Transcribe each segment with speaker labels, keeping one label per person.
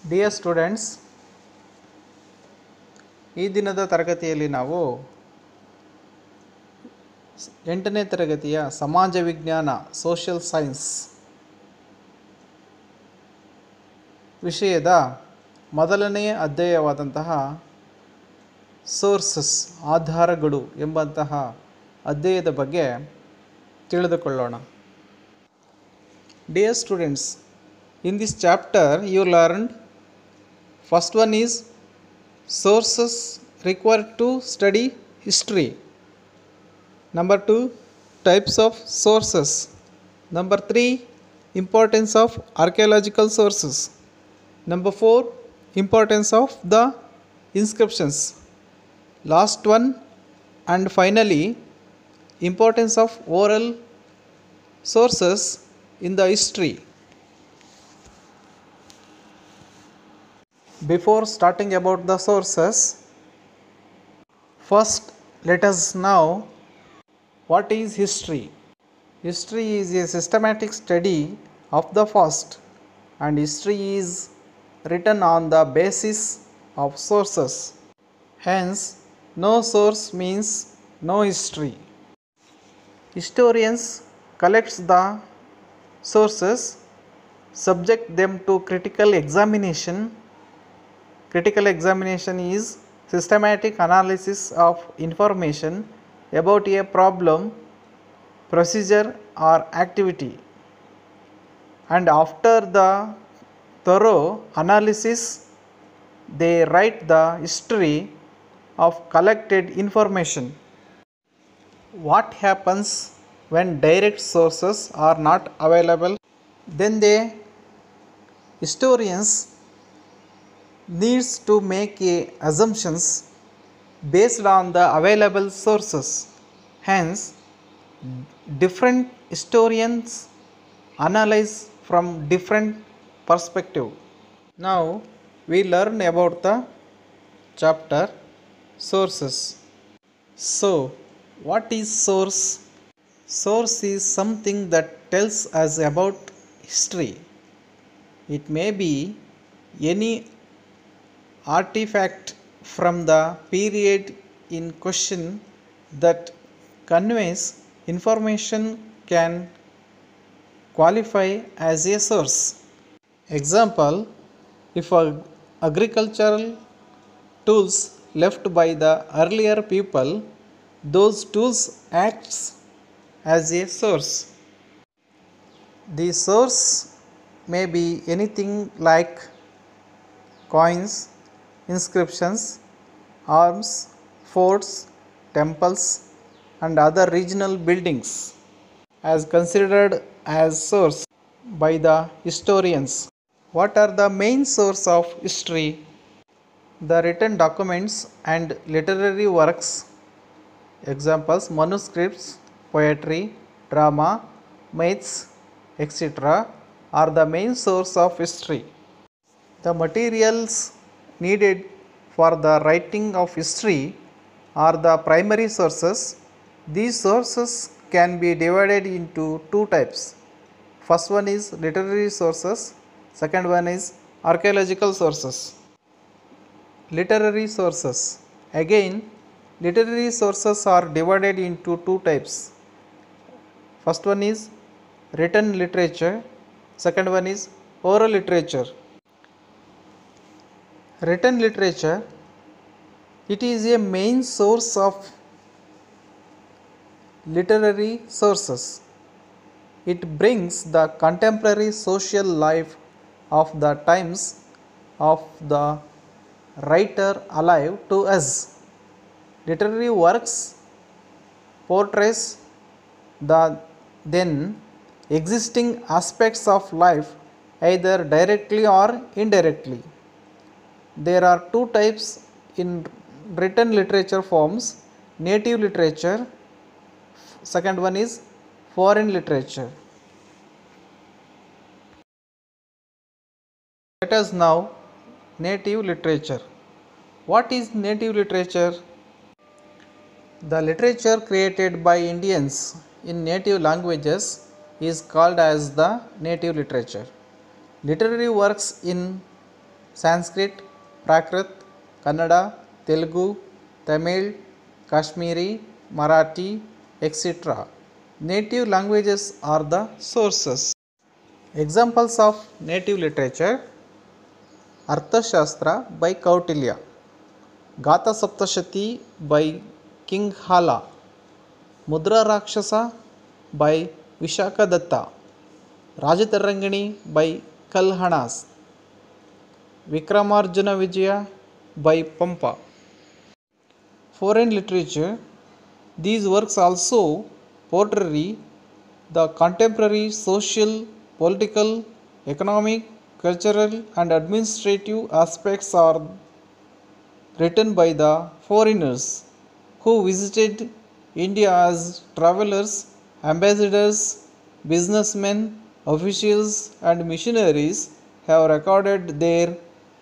Speaker 1: Dear students, ಈ ದಿನದ ತರಗತಿಯಲ್ಲಿ ನಾವು 8ನೇ ತರಗತಿಯ ಸಮಾಜ ವಿಜ್ಞಾನ ಸೋಷಿಯಲ್ ಸೈನ್ಸ್ ವಿಷಯದ ಮೊದಲನೆಯ ಅಧ್ಯಾಯವಾದಂತಹ ಸೋರ್ಸಸ್ ಆಧಾರಗಳು ಎಂಬಂತಹ ಅಧ್ಯಾಯದ ಬಗ್ಗೆ ತಿಳಿದುಕೊಳ್ಳೋಣ. Dear students, in this chapter you learned first one is sources required to study history. Number 2, types of sources. Number 3, importance of archaeological sources. Number 4, importance of the inscriptions. Last one and finally, importance of oral sources in the history. Before starting about the sources, first let us know what is history. History is a systematic study of the past, and history is written on the basis of sources. Hence, no source means no history. Historians collect the sources, subject them to critical examination. Critical examination is systematic analysis of information about a problem, procedure or activity, and after the thorough analysis they write the history of collected information. What happens when direct sources are not available? Then the historians needs to make assumptions based on the available sources. Hence, different historians analyze from different perspective. Now we learn about the chapter sources. So, what is source? Source is something that tells us about history. It may be any artifact from the period in question that conveys information can qualify as a source. Example, if agricultural tools left by the earlier people, those tools acts as a source. The source may be anything like coins, inscriptions, arms, forts, temples and other regional buildings as considered as source by the historians. What are the main source of history? The written documents and literary works, examples manuscripts, poetry, drama, myths, etc. are the main source of history. The materials needed for the writing of history are the primary sources. These sources can be divided into two types. First one is literary sources, second one is archaeological sources. Literary sources. Again, literary sources are divided into two types. First one is written literature, second one is oral literature. Written literature, it is a main source of literary sources. It brings the contemporary social life of the times of the writer alive to us. Literary works portrays the then existing aspects of life either directly or indirectly. There are two types in written literature forms: native literature, second one is foreign literature. Let us now native literature. What is native literature? The literature created by Indians in native languages is called as the native literature. Literary works in Sanskrit, Prakrit, Kannada, Telugu, Tamil, Kashmiri, Marathi, etc. Native languages are the sources. Examples of native literature: Arthashastra by Kautilya, Gatha Saptashati by King Hala, Mudra Rakshasa by Vishakadatta, Rajatarangani by Kalhanas, Vikramarjuna Vijaya by Pampa. Foreign literature: these works also portray the contemporary social, political, economic, cultural, and administrative aspects are written by the foreigners who visited India as travelers, ambassadors, businessmen, officials, and missionaries have recorded their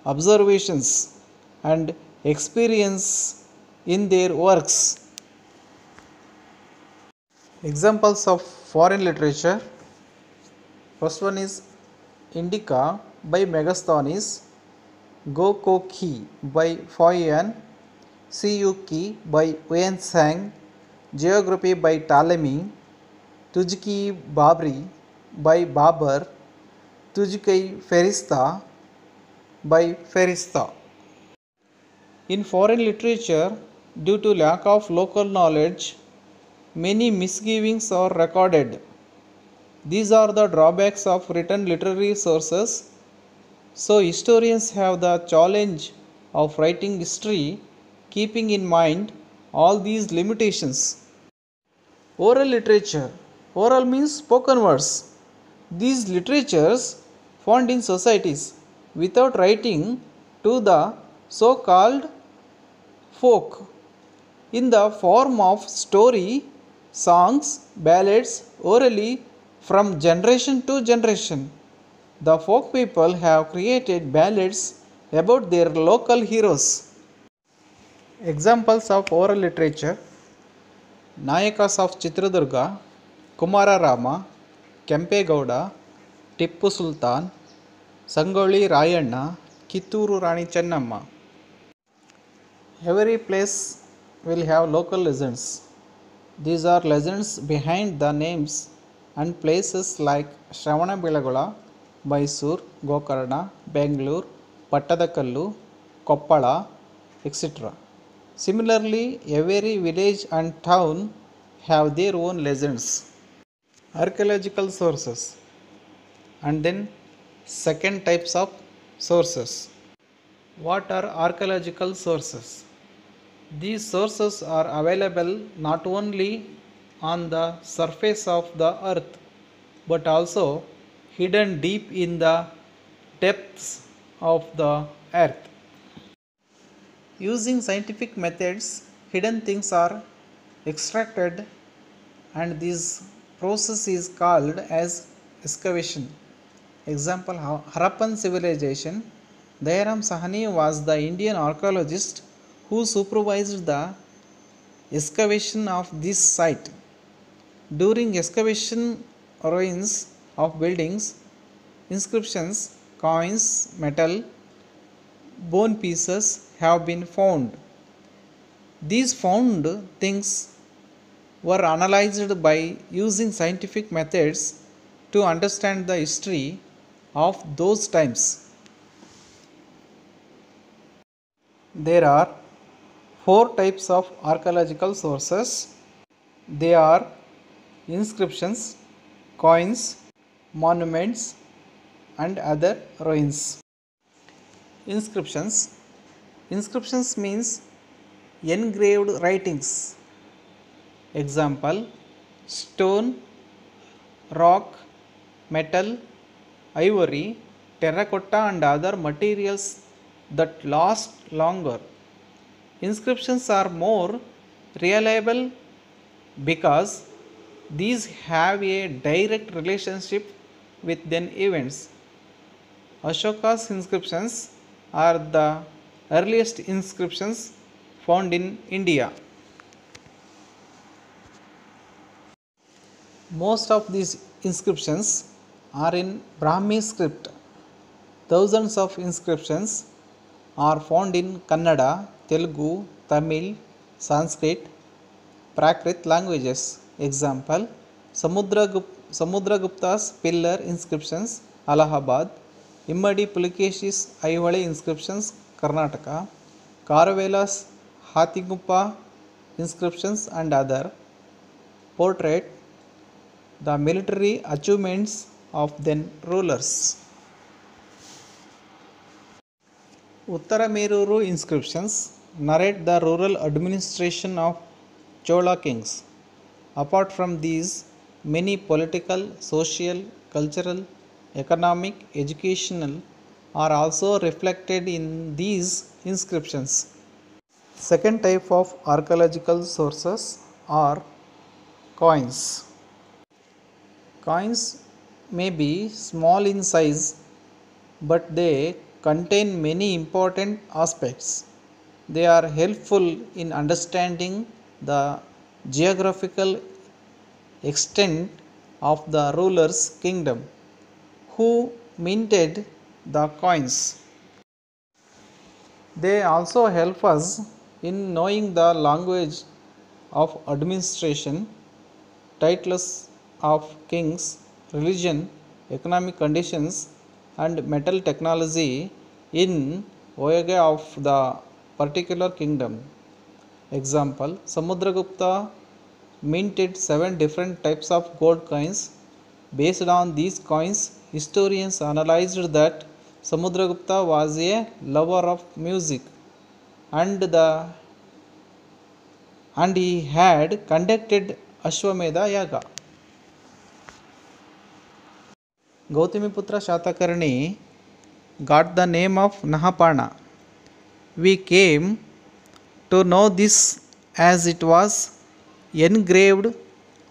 Speaker 1: observations and experience in their works. Examples of foreign literature: first one is Indica by Megasthenes, Go Ko Ki by Fayan, Siyuki by Wensang, Geography by Ptolemy, Tujki Babri by Babar, Tujkai Ferista by Ferista. In foreign literature, due to lack of local knowledge, many misgivings are recorded. These are the drawbacks of written literary sources. So, historians have the challenge of writing history, keeping in mind all these limitations. Oral literature. Oral means spoken words. These literatures found in societies without writing to the so-called folk, in the form of story, songs, ballads, orally from generation to generation. The folk people have created ballads about their local heroes. Examples of oral literature: Nayakas of Chitradurga, Kumara Rama, Kempegowda, Tippu Sultan, Sangoli Rayanna, Kitturu Rani Chennamma. Every place will have local legends. These are legends behind the names and places like Shravanabeлагula, Mysore, Gokarna, Bangalore, Pattadakallu, Koppala, etc. Similarly, every village and town have their own legends. Archaeological sources, and then second types of sources. What are archaeological sources? These sources are available not only on the surface of the earth but also hidden deep in the depths of the earth. Using scientific methods, hidden things are extracted, and this process is called as excavation. Example: Harappan civilization. Dayaram Sahani was the Indian archaeologist who supervised the excavation of this site. During excavation, ruins of buildings, inscriptions, coins, metal, bone pieces have been found. These found things were analyzed by using scientific methods to understand the history of those times. There are four types of archaeological sources. They are inscriptions, coins, monuments, and other ruins. Inscriptions. Inscriptions means engraved writings. Example: stone, rock, metal, ivory, terracotta, and other materials that last longer. Inscriptions are more reliable because these have a direct relationship with then events. Ashoka's inscriptions are the earliest inscriptions found in India. Most of these inscriptions are in Brahmi script. Thousands of inscriptions are found in Kannada, Telugu, Tamil, Sanskrit, Prakrit languages. Example: Samudragupta's pillar inscriptions, Allahabad; Immadi Pulikeshi's Aivale inscriptions, Karnataka; Karavela's Hathiguppa inscriptions and other. Portrait the military achievements of then rulers. Uttarameruru inscriptions narrate the rural administration of Chola kings. Apart from these, many political, social, cultural, economic, educational are also reflected in these inscriptions. Second type of archaeological sources are coins. Coins may be small in size, but they contain many important aspects. They are helpful in understanding the geographical extent of the ruler's kingdom who minted the coins. They also help us in knowing the language of administration, titles of kings, religion, economic conditions, and metal technology in vogue of the particular kingdom. Example: Samudragupta minted 7 different types of gold coins. Based on these coins, historians analyzed that Samudragupta was a lover of music and he had conducted Ashwamedha Yaga. Gautamiputra Shatakarni got the name of Nahapana. We came to know this as it was engraved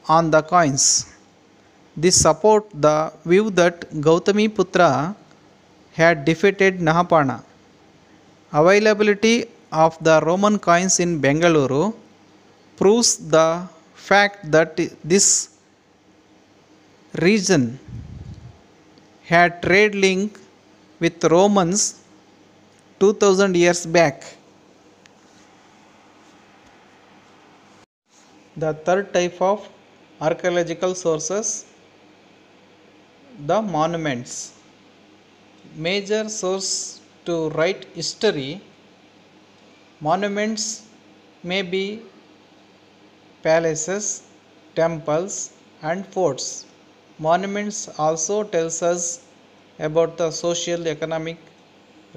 Speaker 1: on the coins. This supports the view that Gautamiputra had defeated Nahapana. Availability of the Roman coins in Bengaluru proves the fact that this region had trade link with Romans 2000 years back. The third type of archaeological sources, the monuments. Major source to write history. Monuments may be palaces, temples, and forts. Monuments also tells us about the social, economic,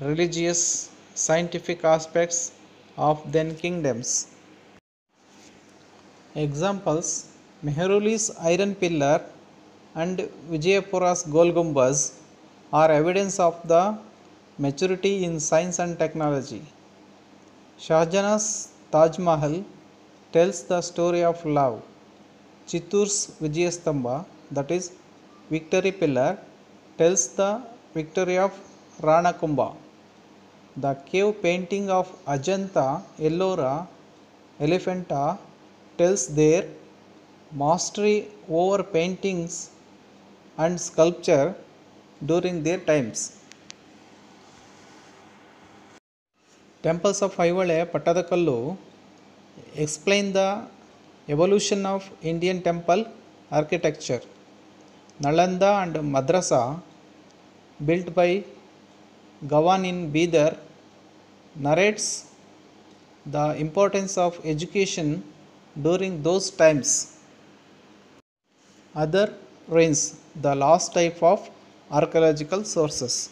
Speaker 1: religious, scientific aspects of then kingdoms. Examples: Mehruli's iron pillar and Vijayapura's Gol Gumbaz are evidence of the maturity in science and technology. Shahjahan's Taj Mahal tells the story of love. Chittoor's Vijayastamba, that is Victory Pillar, tells the victory of Rana Kumbha. The cave painting of Ajanta, Ellora, Elephanta tells their mastery over paintings and sculpture during their times. Temples of Aivale, Pattadakallu explain the evolution of Indian temple architecture. Nalanda and Madrasa, built by Gawan in Bidar, narrates the importance of education during those times. Other ruins, the last type of archaeological sources.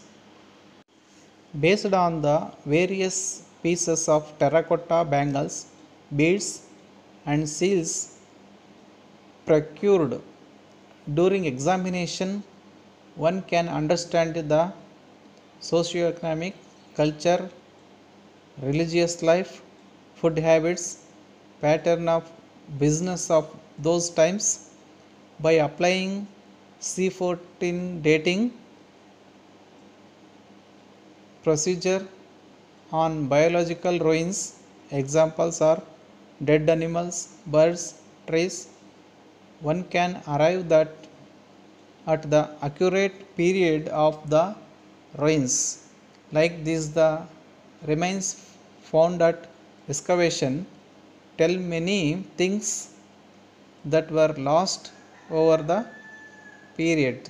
Speaker 1: Based on the various pieces of terracotta bangles, beads, and seals procured during examination, one can understand the socio-economic, culture, religious life, food habits, pattern of business of those times by applying C14 dating procedure on biological ruins. Examples are dead animals, birds, trees. One can arrive at the accurate period of the ruins. Like this, the remains found at excavation tell many things that were lost over the period.